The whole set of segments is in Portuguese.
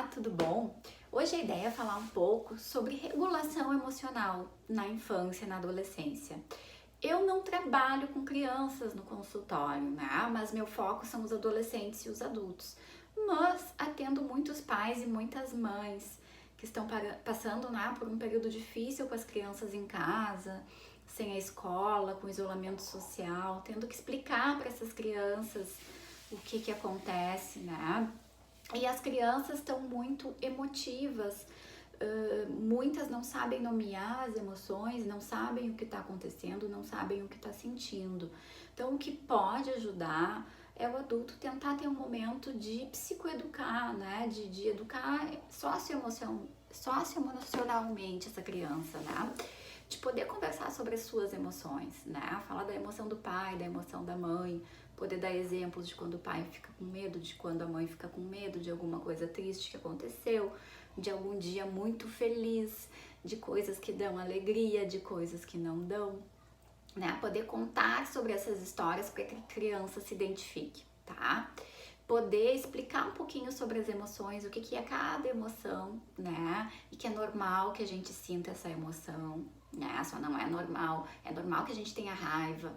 Olá, tudo bom? Hoje a ideia é falar um pouco sobre regulação emocional na infância e na adolescência. Eu não trabalho com crianças no consultório, né? Mas meu foco são os adolescentes e os adultos. Mas atendo muitos pais e muitas mães que estão passando, né, por um período difícil com as crianças em casa, sem a escola, com isolamento social, tendo que explicar para essas crianças o que acontece, né? E as crianças estão muito emotivas, muitas não sabem nomear as emoções, não sabem o que está acontecendo, não sabem o que está sentindo. Então, o que pode ajudar é o adulto tentar ter um momento de psicoeducar, né? De educar socioemocionalmente essa criança, né? De poder conversar sobre as suas emoções, né? Falar da emoção do pai, da emoção da mãe, poder dar exemplos de quando o pai fica com medo, de quando a mãe fica com medo de alguma coisa triste que aconteceu, de algum dia muito feliz, de coisas que dão alegria, de coisas que não dão, né? Poder contar sobre essas histórias para que a criança se identifique, tá? Poder explicar um pouquinho sobre as emoções, o que é cada emoção, né? E que é normal que a gente sinta essa emoção, né? Só não é normal que a gente tenha raiva,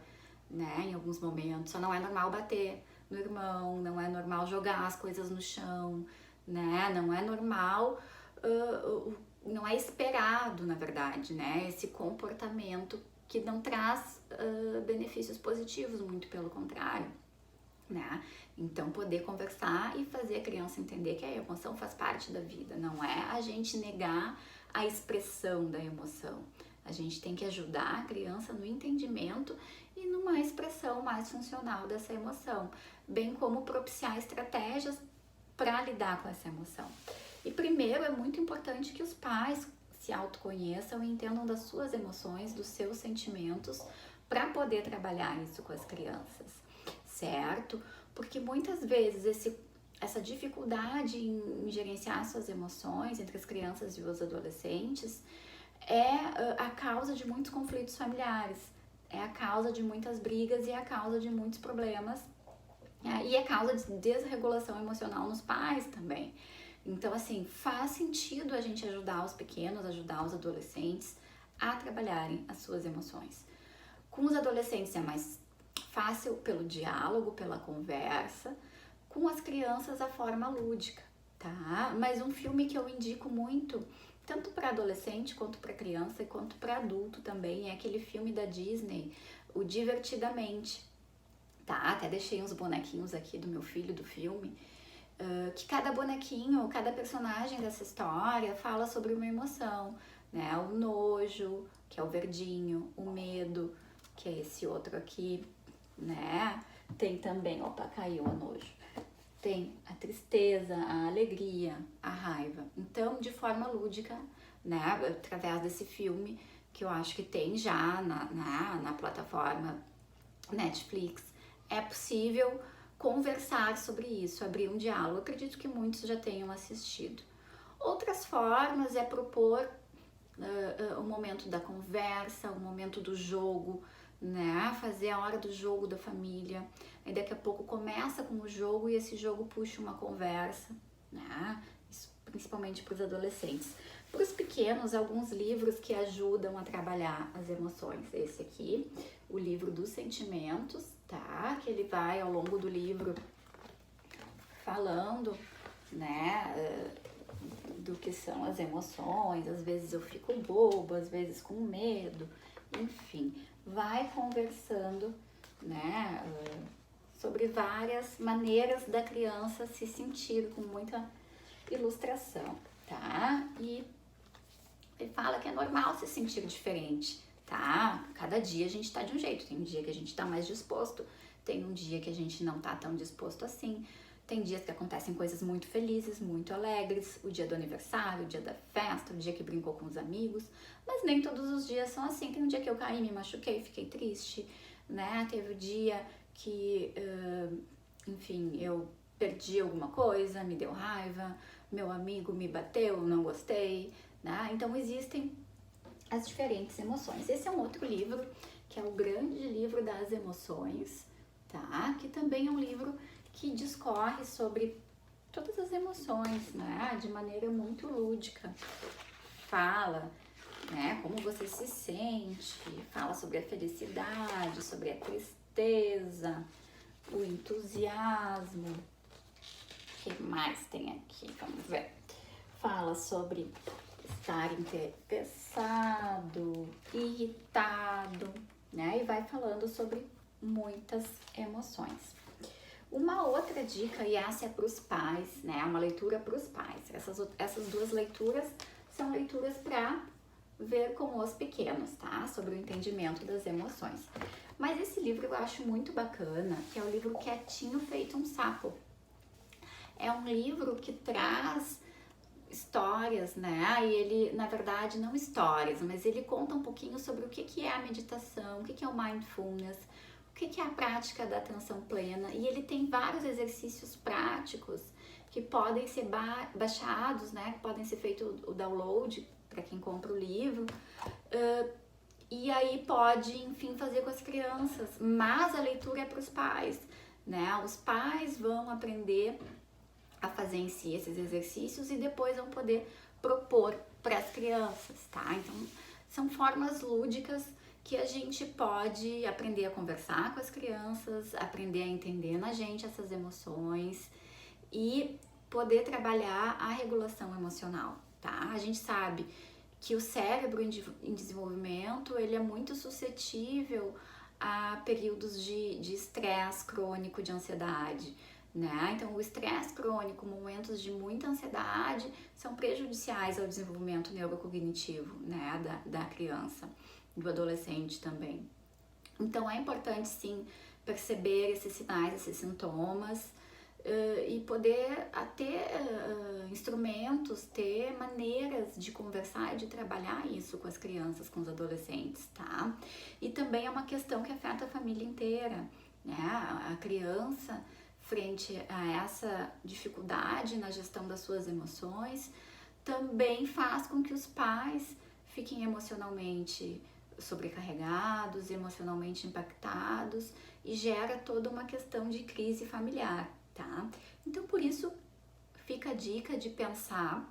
né? Em alguns momentos, só não é normal bater no irmão, não é normal jogar as coisas no chão, né? Não é normal, não é esperado, na verdade, né? Esse comportamento que não traz benefícios positivos, muito pelo contrário, né? Então, poder conversar e fazer a criança entender que a emoção faz parte da vida, não é a gente negar a expressão da emoção. A gente tem que ajudar a criança no entendimento e numa expressão mais funcional dessa emoção, bem como propiciar estratégias para lidar com essa emoção. E primeiro é muito importante que os pais se autoconheçam e entendam das suas emoções, dos seus sentimentos, para poder trabalhar isso com as crianças, certo? Porque muitas vezes essa dificuldade em gerenciar suas emoções entre as crianças e os adolescentes é a causa de muitos conflitos familiares, é a causa de muitas brigas e é a causa de muitos problemas, e é causa de desregulação emocional nos pais também. Então, assim, faz sentido a gente ajudar os pequenos, ajudar os adolescentes a trabalharem as suas emoções. Com os adolescentes é mais fácil pelo diálogo, pela conversa, com as crianças a forma lúdica, tá? Mas um filme que eu indico muito, tanto para adolescente quanto para criança e quanto para adulto também, é aquele filme da Disney, o Divertidamente, tá? Até deixei uns bonequinhos aqui do meu filho do filme, que cada bonequinho, cada personagem dessa história fala sobre uma emoção, né? O nojo, que é o verdinho, o medo, que é esse outro aqui, né? Tem também, opa, caiu o nojo. Tem a tristeza, a alegria, a raiva. Então, de forma lúdica, né? Através desse filme, que eu acho que tem já na plataforma Netflix, é possível conversar sobre isso, abrir um diálogo. Eu acredito que muitos já tenham assistido. Outras formas é propor o momento da conversa, o momento do jogo, né? Fazer a hora do jogo da família. Aí daqui a pouco começa com o jogo e esse jogo puxa uma conversa, né? Isso principalmente para os adolescentes. Para os pequenos, alguns livros que ajudam a trabalhar as emoções. Esse aqui, o livro dos sentimentos, tá? Que ele vai ao longo do livro falando, né? Do que são as emoções, às vezes eu fico bobo, às vezes com medo, enfim, vai conversando, né, sobre várias maneiras da criança se sentir, com muita ilustração, tá? E ele fala que é normal se sentir diferente, tá? Cada dia a gente tá de um jeito, tem um dia que a gente tá mais disposto, tem um dia que a gente não tá tão disposto assim. Tem dias que acontecem coisas muito felizes, muito alegres, o dia do aniversário, o dia da festa, o dia que brincou com os amigos, mas nem todos os dias são assim. Tem um dia que eu caí, me machuquei, fiquei triste, né? Teve o dia que, enfim, eu perdi alguma coisa, me deu raiva, meu amigo me bateu, não gostei, né? Então existem as diferentes emoções. Esse é um outro livro, que é o Grande Livro das Emoções, tá? Que também é um livro que discorre sobre todas as emoções, né? De maneira muito lúdica. Fala, né? Como você se sente, fala sobre a felicidade, sobre a tristeza, o entusiasmo. O que mais tem aqui? Vamos ver. Fala sobre estar interessado, irritado, né? E vai falando sobre muitas emoções. Uma outra dica, e essa é para os pais, né? Uma leitura para os pais. Essas duas leituras são leituras para ver com os pequenos, tá? Sobre o entendimento das emoções. Mas esse livro eu acho muito bacana, que é o livro Quietinho Feito um Sapo. É um livro que traz histórias, né? E ele, na verdade, não histórias, mas ele conta um pouquinho sobre o que é a meditação, o que é o mindfulness, o que é a prática da atenção plena. E ele tem vários exercícios práticos que podem ser baixados, né? Que podem ser feito o download para quem compra o livro. E aí pode, enfim, fazer com as crianças. Mas a leitura é para os pais, né? Os pais vão aprender a fazer em si esses exercícios e depois vão poder propor para as crianças, tá? Então, são formas lúdicas que a gente pode aprender a conversar com as crianças, aprender a entender na gente essas emoções e poder trabalhar a regulação emocional, tá? A gente sabe que o cérebro em desenvolvimento, ele é muito suscetível a períodos de estresse crônico, de ansiedade, né? Então, o estresse crônico, momentos de muita ansiedade, são prejudiciais ao desenvolvimento neurocognitivo, né? Da criança, do adolescente também. Então, é importante, sim, perceber esses sinais, esses sintomas, e poder ter instrumentos, ter maneiras de conversar e de trabalhar isso com as crianças, com os adolescentes, tá? E também é uma questão que afeta a família inteira, né? A criança, frente a essa dificuldade na gestão das suas emoções, também faz com que os pais fiquem emocionalmente sobrecarregados, emocionalmente impactados e gera toda uma questão de crise familiar, tá? Então, por isso, fica a dica de pensar,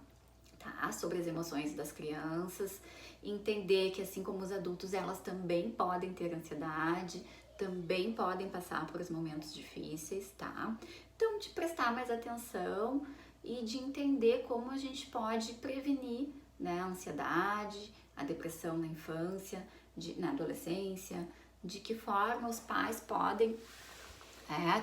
tá, sobre as emoções das crianças, entender que assim como os adultos, elas também podem ter ansiedade, também podem passar por momentos difíceis, tá? Então, de prestar mais atenção e de entender como a gente pode prevenir, né, a ansiedade, a depressão na infância, na adolescência, de que forma os pais podem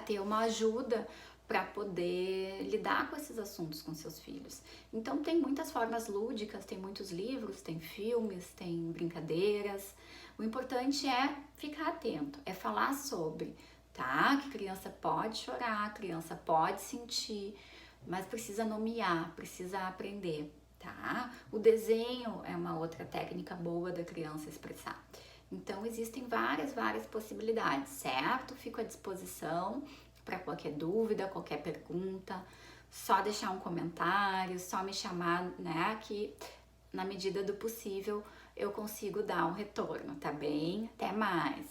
ter uma ajuda para poder lidar com esses assuntos com seus filhos. Então tem muitas formas lúdicas, tem muitos livros, tem filmes, tem brincadeiras. O importante é ficar atento, é falar sobre, tá? Que criança pode chorar, criança pode sentir, mas precisa nomear, precisa aprender, tá? O desenho é uma outra técnica boa da criança expressar. Então existem várias possibilidades, certo? Fico à disposição para qualquer dúvida, qualquer pergunta, só deixar um comentário, só me chamar, né, que na medida do possível eu consigo dar um retorno, tá bem? Até mais!